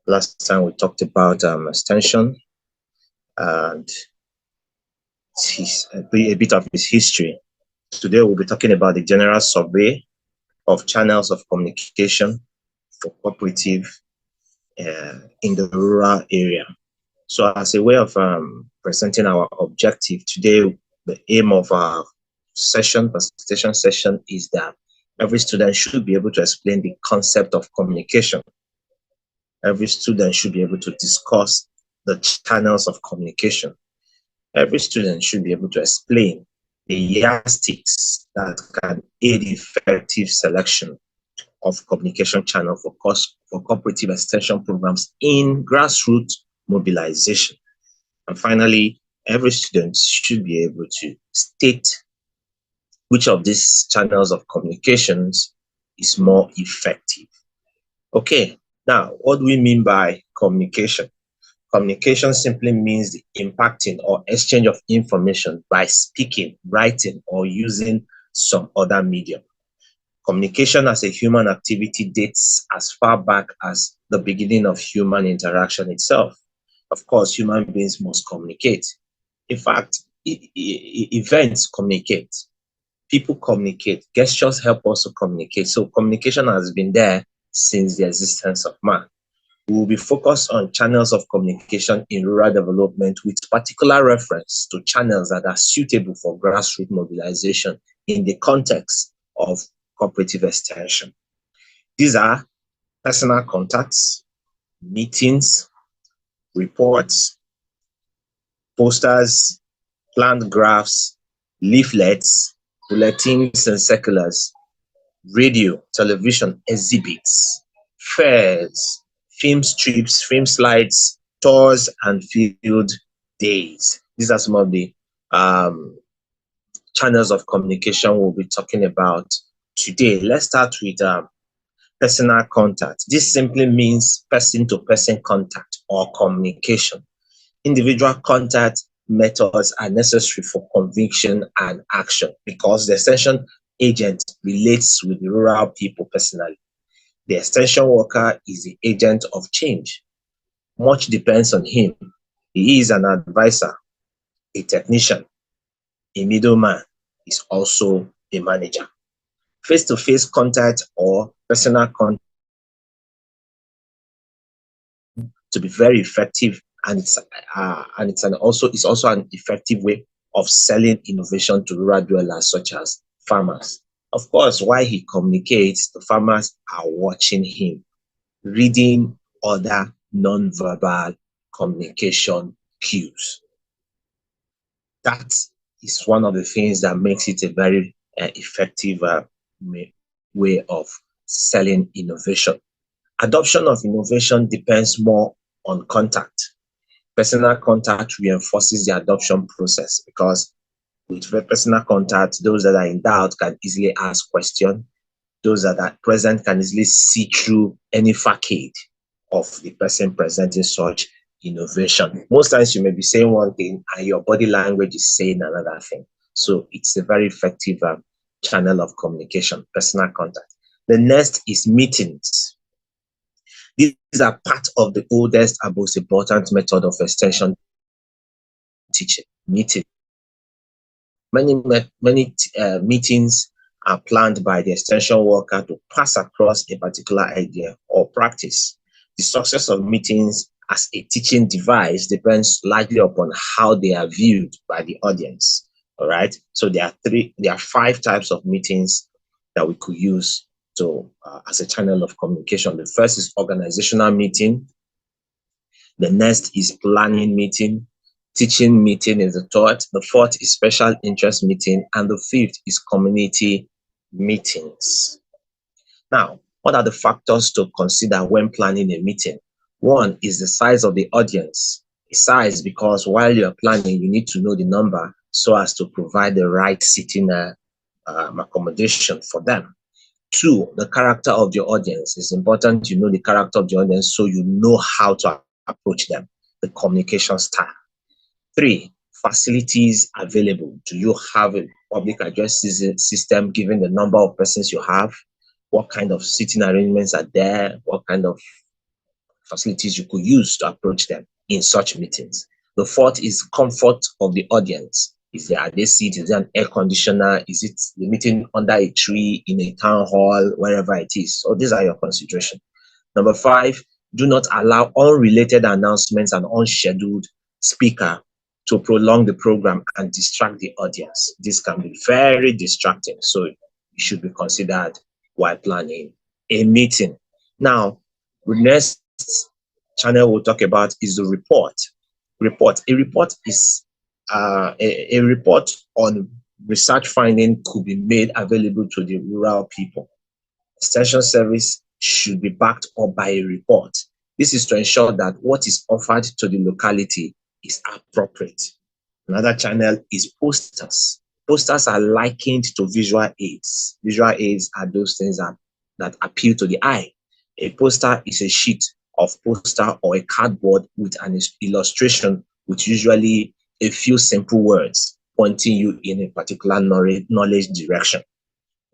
Last time we talked about extension and a bit of its history. Today we'll be talking about the general survey of channels of communication for cooperative in the rural area. So as a way of presenting our objective today, the aim of our presentation session is that every student should be able to explain the concept of communication. Every student should be able to discuss the channels of communication. Every student should be able to explain the yardsticks that can aid effective selection of communication channel for cooperative extension programs in grassroots mobilization. And finally, every student should be able to state which of these channels of communications is more effective. Okay, now what do we mean by communication? Communication simply means the impacting or exchange of information by speaking, writing, or using some other medium. Communication as a human activity dates as far back as the beginning of human interaction itself. Of course, human beings must communicate. In fact, events communicate. People communicate. Gestures help us to communicate. So communication has been there since the existence of man. We will be focused on channels of communication in rural development with particular reference to channels that are suitable for grassroots mobilization in the context of cooperative extension. These are personal contacts, meetings, reports, posters, planned graphs, leaflets, bulletins and circulars, radio, television, exhibits, fairs, film strips, film slides, tours, and field days. These are some of the channels of communication we'll be talking about today. Let's start with personal contact. This simply means person-to-person contact or communication. Individual contact methods are necessary for conviction and action because the extension agent relates with the rural people personally. The extension worker is the agent of change. Much depends on him. He is an advisor, a technician, a middleman, is also a manager. Face-to-face contact or personal contact to be very effective, and it's also an effective way of selling innovation to rural dwellers such as farmers. Of course, while he communicates, the farmers are watching him, reading other non-verbal communication cues. That is one of the things that makes it a very effective way of selling innovation. Adoption of innovation depends more on contact. Personal contact reinforces the adoption process because with personal contact, those that are in doubt can easily ask questions. Those that are present can easily see through any facade of the person presenting such innovation. Most times you may be saying one thing and your body language is saying another thing. So it's a very effective channel of communication, personal contact. The next is meetings. These are part of the oldest and most important method of extension teaching, meeting. Many meetings are planned by the extension worker to pass across a particular idea or practice. The success of meetings as a teaching device depends largely upon how they are viewed by the audience. All right. So there are 5 types of meetings that we could use to as a channel of communication. The first is organizational meeting. The next is planning meeting. Teaching meeting is the third. The fourth is special interest meeting. And the fifth is community meetings. Now, what are the factors to consider when planning a meeting? One is the size of the audience. The size, because while you're planning, you need to know the number so as to provide the right seating accommodation for them. 2, the character of the audience. It's important you know the character of the audience so you know how to approach them, the communication style. 3, facilities available. Do you have a public address system given the number of persons you have? What kind of seating arrangements are there? What kind of facilities you could use to approach them in such meetings. The fourth is comfort of the audience. Are they seated? Is there an air conditioner? Is it the meeting under a tree, in a town hall, wherever it is? So these are your considerations. Number five, do not allow unrelated announcements and unscheduled speaker to prolong the program and distract the audience. This can be very distracting, so it should be considered while planning a meeting. Now, the next channel we'll talk about is the report. A report is a report on research finding could be made available to the rural people. Extension service should be backed up by a report. This is to ensure that what is offered to the locality is appropriate. Another channel is posters. Posters are likened to visual aids. Visual aids are those things that appeal to the eye. A poster is a sheet of poster or a cardboard with an illustration with usually a few simple words pointing you in a particular knowledge direction.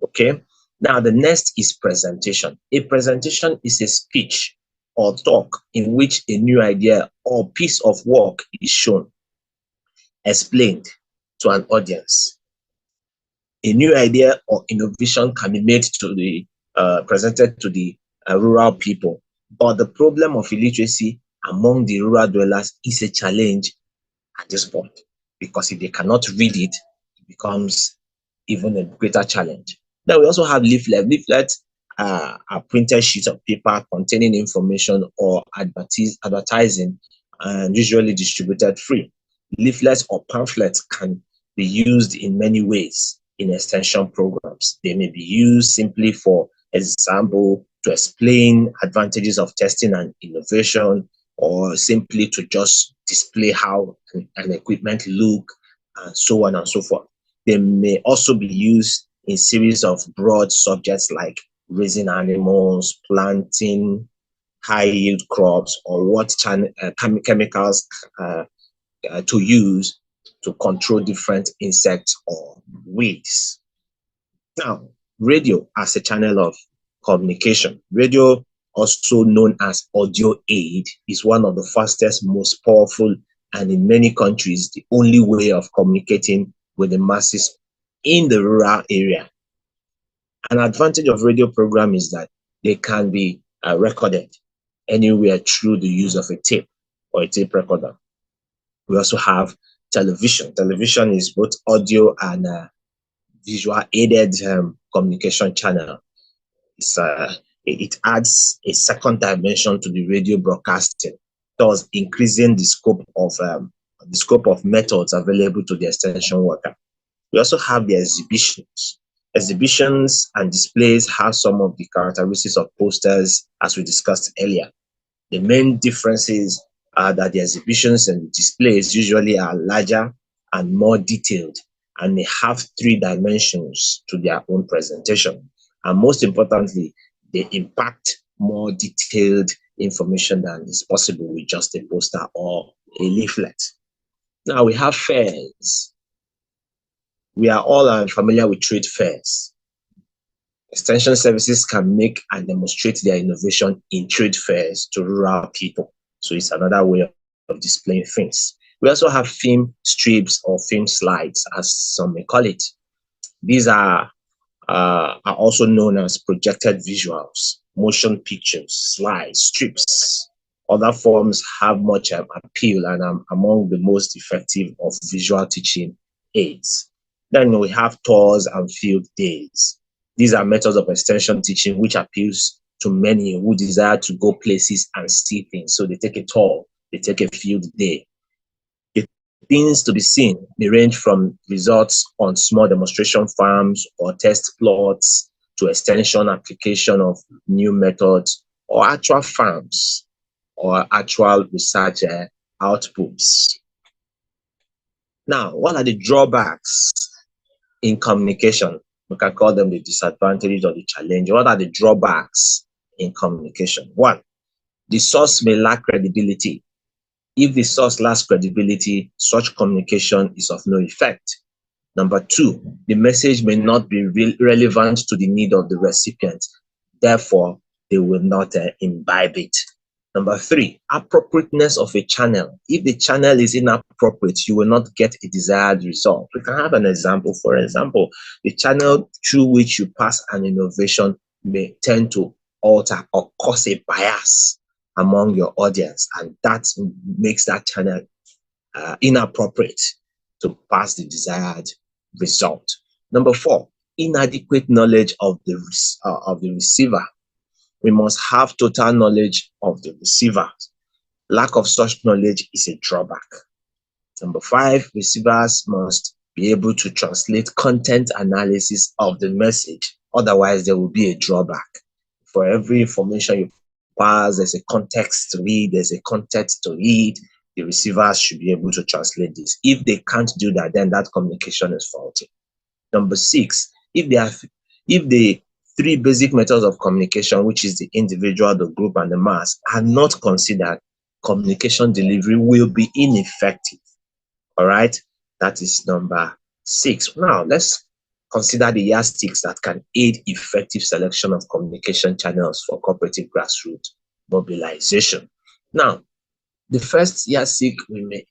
Okay. Now, the next is presentation. A presentation is a speech or talk in which a new idea or piece of work is shown, explained to an audience. A new idea or innovation can be made to the presented to the rural people, but the problem of illiteracy among the rural dwellers is a challenge at this point, because if they cannot read it, it becomes even a greater challenge. Then we also have leaflets. Leaflets are printed sheets of paper containing information or advertising, and usually distributed free. Leaflets or pamphlets can be used in many ways in extension programs. They may be used simply, for example, to explain advantages of testing and innovation, or simply to just display how an equipment look, and so on and so forth. They may also be used in series of broad subjects like raising animals, planting high yield crops, or what chemicals to use to control different insects or weeds. Now, radio as a channel of communication. Radio, also known as audio aid, is one of the fastest, most powerful, and in many countries, the only way of communicating with the masses in the rural area. An advantage of radio program is that they can be recorded anywhere through the use of a tape or a tape recorder. We also have television. Television is both audio and visual aided communication channel. It adds a second dimension to the radio broadcasting, thus increasing the scope of methods available to the extension worker. We also have the exhibitions. Exhibitions and displays have some of the characteristics of posters, as we discussed earlier. The main differences are that the exhibitions and displays usually are larger and more detailed, and they have 3 dimensions to their own presentation. And most importantly, they impact more detailed information than is possible with just a poster or a leaflet. Now we have fairs. We are all familiar with trade fairs. Extension services can make and demonstrate their innovation in trade fairs to rural people. So it's another way of displaying things. We also have film strips or film slides, as some may call it. These are also known as projected visuals, motion pictures, slides, strips. Other forms have much appeal and are among the most effective of visual teaching aids. Then we have tours and field days. These are methods of extension teaching which appeals to many who desire to go places and see things. So they take a tour, they take a field day. The things to be seen may range from results on small demonstration farms or test plots to extension application of new methods, or actual farms or actual research outputs. Now, what are the drawbacks in communication? We can call them the disadvantages or the challenge. What are the drawbacks in communication? 1, the source may lack credibility. If the source lacks credibility, such communication is of no effect. Number 2, the message may not be relevant to the need of the recipient. Therefore, they will not imbibe it. Number three, appropriateness of a channel. If the channel is inappropriate, you will not get a desired result. We can have an example. For example, the channel through which you pass an innovation may tend to alter or cause a bias among your audience, and that makes that channel inappropriate to pass the desired result. Number four, inadequate knowledge of the receiver. We must have total knowledge of the receiver. Lack of such knowledge is a drawback. Number five, receivers must be able to translate content analysis of the message. Otherwise, there will be a drawback. For every information you pass, there's a context to read, there's a context to read. The receivers should be able to translate this. If they can't do that, then that communication is faulty. Number six, if the three basic methods of communication, which is the individual, the group, and the mass, are not considered, communication delivery will be ineffective. All right, that is number six. Now, let's consider the yardsticks that can aid effective selection of communication channels for cooperative grassroots mobilization. Now, the first yardstick we may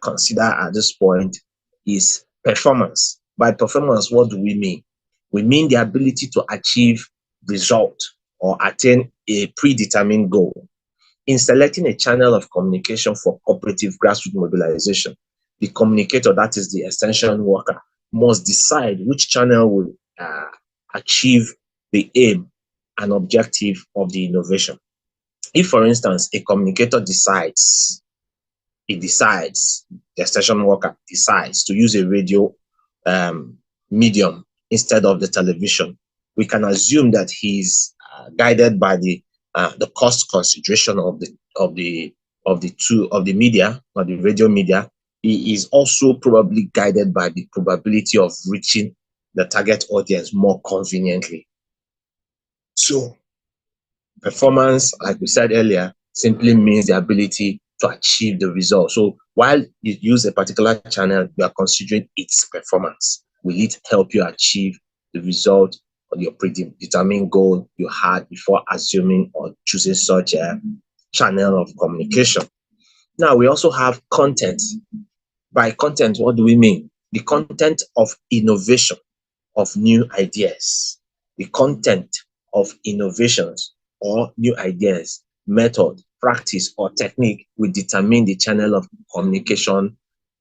consider at this point is performance. By performance, what do we mean? We mean the ability to achieve result or attain a predetermined goal. In selecting a channel of communication for cooperative grassroots mobilization, the communicator, that is the extension worker, must decide which channel will achieve the aim and objective of the innovation. If, for instance, a communicator decides, the extension worker decides to use a radio medium instead of the television, we can assume that he's guided by the cost consideration of the media or the radio media. He is also probably guided by the probability of reaching the target audience more conveniently. So performance, like we said earlier, simply means the ability to achieve the result. So while you use a particular channel, you are considering its performance. Will it help you achieve the result or your predetermined goal you had before assuming or choosing such a channel of communication? Now, we also have content. By content, what do we mean? The content of innovation, of new ideas, the content of innovations or new ideas, method, practice, or technique will determine the channel of communication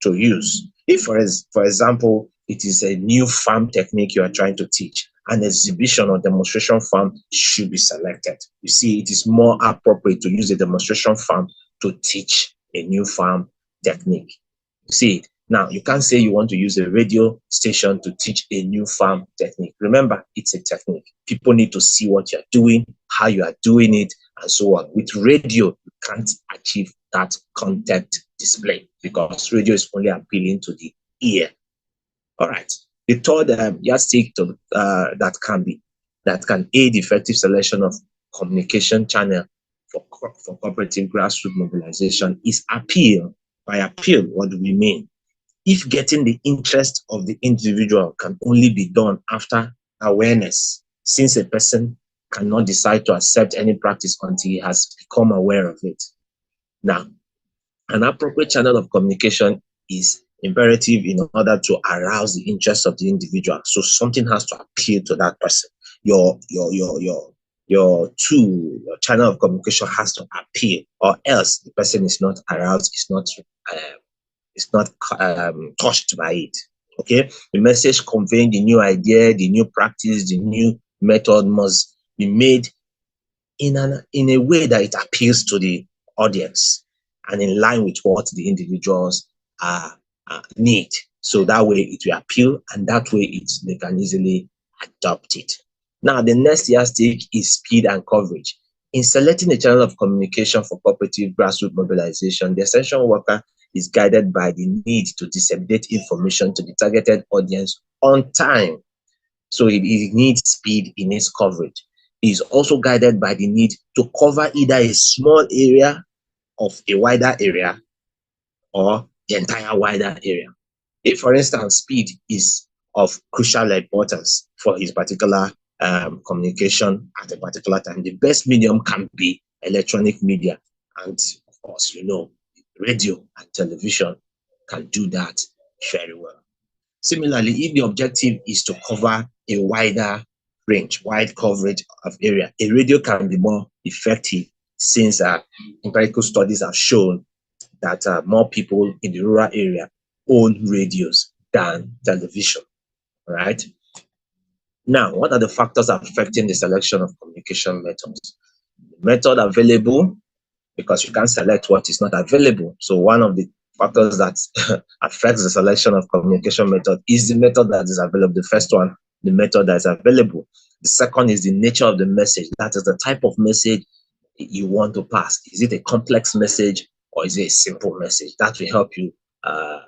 to use. If, for example, it is a new farm technique you are trying to teach, an exhibition or demonstration farm should be selected. You see, it is more appropriate to use a demonstration farm to teach a new farm technique. You see it. Now, you can't say you want to use a radio station to teach a new farm technique. Remember, it's a technique. People need to see what you're doing, how you are doing it, and so on. With radio, you can't achieve that content display because radio is only appealing to the ear. All right. The third yardstick that can aid effective selection of communication channel for cooperative grassroots mobilization is appeal. By appeal, what do we mean? If getting the interest of the individual can only be done after awareness, since a person cannot decide to accept any practice until he has become aware of it. Now, an appropriate channel of communication is imperative in order to arouse the interest of the individual. So something has to appeal to that person. Your channel of communication has to appeal, or else the person is not aroused, is not touched by it. Okay, the message conveying the new idea, the new practice, the new method must be made in a way that it appeals to the audience and in line with what the individuals need. So that way it will appeal, and that way they can easily adopt it. Now, the next yardstick is speed and coverage. In selecting a channel of communication for cooperative grassroots mobilization, the extension worker is guided by the need to disseminate information to the targeted audience on time. So it needs speed in its coverage. It is also guided by the need to cover either a small area of a wider area or the entire wider area. If, for instance, speed is of crucial importance for his particular communication at a particular time, the best medium can be electronic media. And of course, radio and television can do that very well. Similarly, if the objective is to cover a wide coverage of area, a radio can be more effective since empirical studies have shown that more people in the rural area own radios than television, right? Now, what are the factors affecting the selection of communication methods? The method available, because you can't select what is not available. So one of the factors that affects the selection of communication method is the method that is available. The first one, the method that is available. The second is the nature of the message. That is the type of message you want to pass. Is it a complex message or is it a simple message? That will help you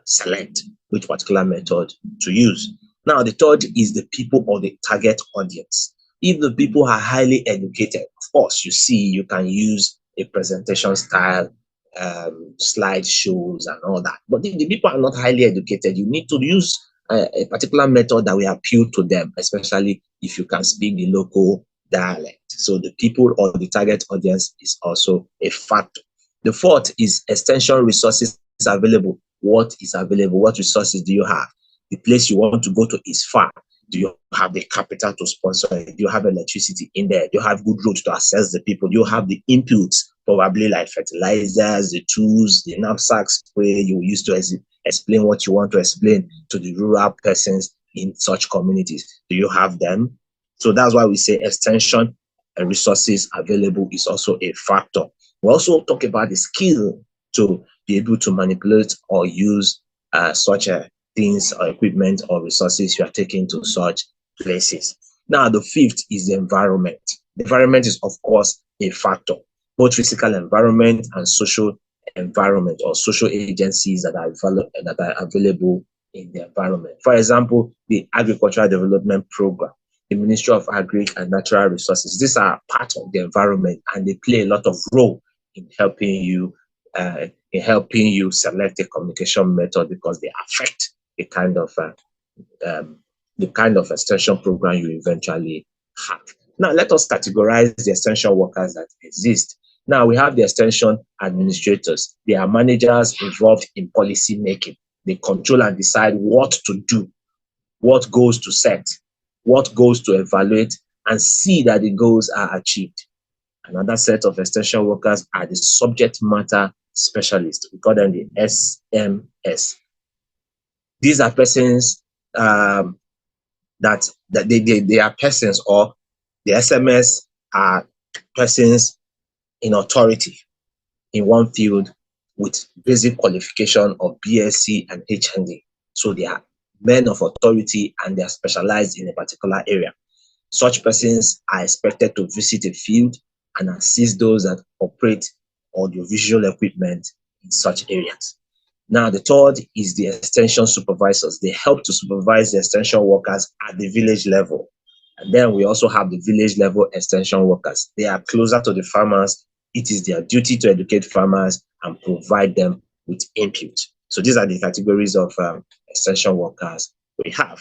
select which particular method to use. Now, the third is the people or the target audience. If the people are highly educated, of course, you can use a presentation style, slideshows and all that. But if the people are not highly educated, you need to use a particular method that will appeal to them, especially if you can speak the local dialect. So the people or the target audience is also a factor. The fourth is extension resources available. What is available? What resources do you have? The place you want to go to is far. Do you have the capital to sponsor it? Do you have electricity in there? Do you have good roads to access the people? Do you have the inputs, probably like fertilizers, the tools, the knapsack spray you use to explain what you want to explain to the rural persons in such communities? Do you have them? So that's why we say extension and resources available is also a factor. We also talk about the skill to be able to manipulate or use such things or equipment or resources you are taking to such places. Now, the fifth is the environment. The environment is, of course, a factor, both physical environment and social environment or social agencies that are available in the environment. For example, the Agricultural Development Program, the Ministry of Agri and Natural Resources. These are part of the environment and they play a lot of role in helping you select a communication method because they affect the kind of extension program you eventually have. Now, let us categorize the extension workers that exist. Now, we have the extension administrators. They are managers involved in policy making. They control and decide what to do, what goals to set, what goals to evaluate, and see that the goals are achieved. Another set of extension workers are the subject matter specialists. We call them the SMS. These are persons that they are persons, or the SMS are persons in authority in one field with basic qualification of BSc and HND. So they are men of authority and they are specialized in a particular area. Such persons are expected to visit a field and assist those that operate audiovisual equipment in such areas. Now, the third is the extension supervisors. They help to supervise the extension workers at the village level. And then we also have the village level extension workers. They are closer to the farmers. It is their duty to educate farmers and provide them with input. So these are the categories of extension workers we have.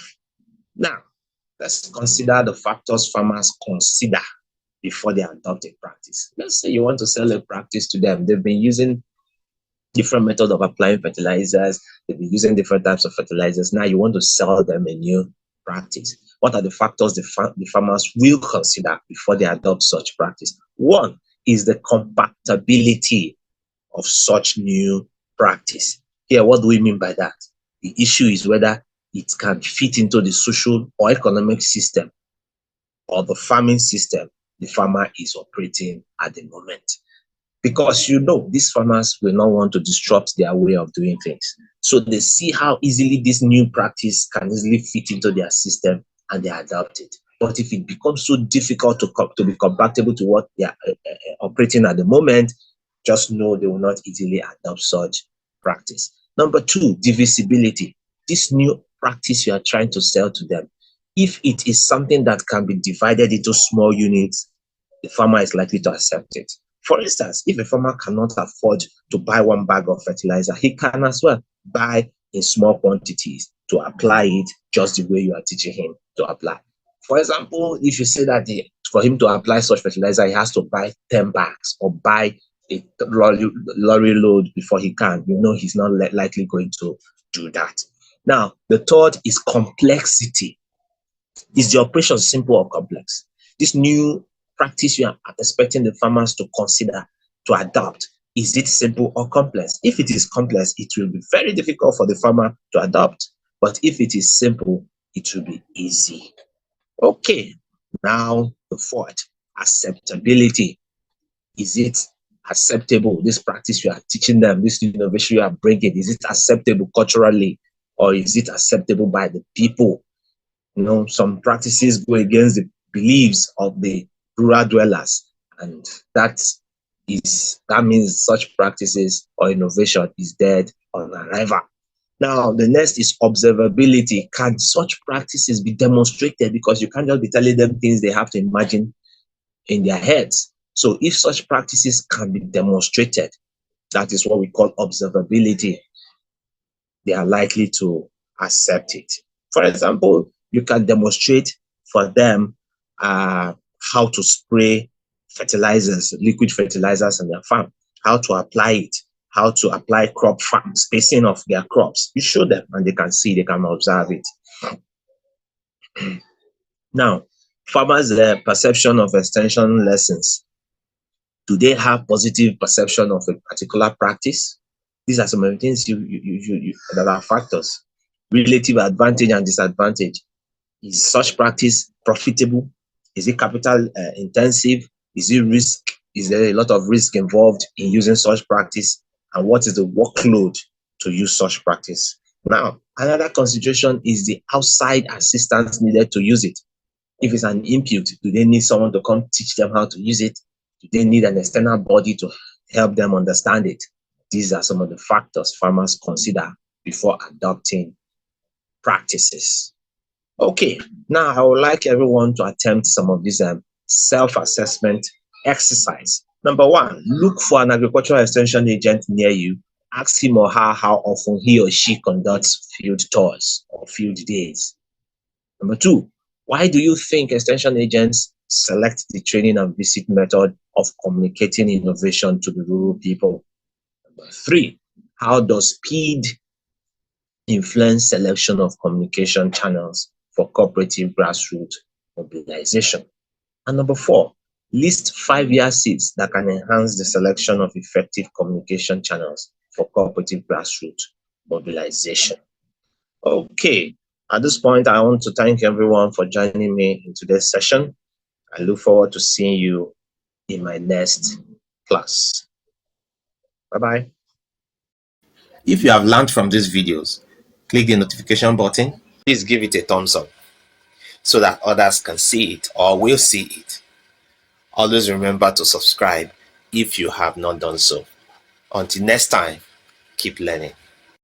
Now, let's consider the factors farmers consider before they adopt a practice. Let's say you want to sell a practice to them. They've been using different methods of applying fertilizers. They've been using different types of fertilizers. Now you want to sell them a new practice. What are the factors the farmers will consider before they adopt such practice? One is the compatibility of such new practice. Here, what do we mean by that? The issue is whether it can fit into the social or economic system or the farming system the farmer is operating at the moment. Because these farmers will not want to disrupt their way of doing things. So they see how easily this new practice can easily fit into their system and they adopt it. But if it becomes so difficult to be compatible to what they are operating at the moment, just know they will not easily adopt such practice. Number two, divisibility. This new practice you are trying to sell to them, if it is something that can be divided into small units, the farmer is likely to accept it. For instance, if a farmer cannot afford to buy one bag of fertilizer, he can as well buy in small quantities to apply it just the way you are teaching him to apply. For example, if you say that for him to apply such fertilizer, he has to buy 10 bags or buy a lorry load before he can, he's not likely going to do that. Now, the third is complexity. Is the operation simple or complex? This new practice you are expecting the farmers to consider, to adopt, is it simple or complex? If it is complex, it will be very difficult for the farmer to adopt. But if it is simple, it will be easy. Okay, now the fourth, acceptability. Is it acceptable? This practice you are teaching them, this innovation you are bringing, is it acceptable culturally, or is it acceptable by the people? Some practices go against the beliefs of the rural dwellers, and that means such practices or innovation is dead on arrival. Now, the next is observability. Can such practices be demonstrated? Because you can't just be telling them things they have to imagine in their heads. So if such practices can be demonstrated, that is what we call observability, they are likely to accept it. For example, you can demonstrate for them how to spray fertilizers, liquid fertilizers on their farm, how to apply it, how to apply crop farm spacing of their crops. You show them and they can see, they can observe it. Now, farmers' perception of extension lessons. Do they have positive perception of a particular practice? These are some of the things that are factors. Relative advantage and disadvantage. Is such practice profitable? Is it capital intensive? Is it risk? Is there a lot of risk involved in using such practice? And what is the workload to use such practice? Now, another consideration is the outside assistance needed to use it. If it's an input, do they need someone to come teach them how to use it? Do they need an external body to help them understand it? These are some of the factors farmers consider before adopting practices. Okay, now I would like everyone to attempt some of these self-assessment exercise. Number one, look for an agricultural extension agent near you. Ask him or her how often he or she conducts field tours or field days. Number two, why do you think extension agents select the training and visit method of communicating innovation to the rural people? Number three, how does speed influence selection of communication channels for cooperative grassroots mobilization? And number four, list 5-year seeds that can enhance the selection of effective communication channels for cooperative grassroots mobilization. Okay, at this point, I want to thank everyone for joining me in today's session. I look forward to seeing you in my next class. Bye-bye. If you have learned from these videos, click the notification button. Please give it a thumbs up so that others can see it or will see it. Always remember to subscribe if you have not done so. Until next time, keep learning.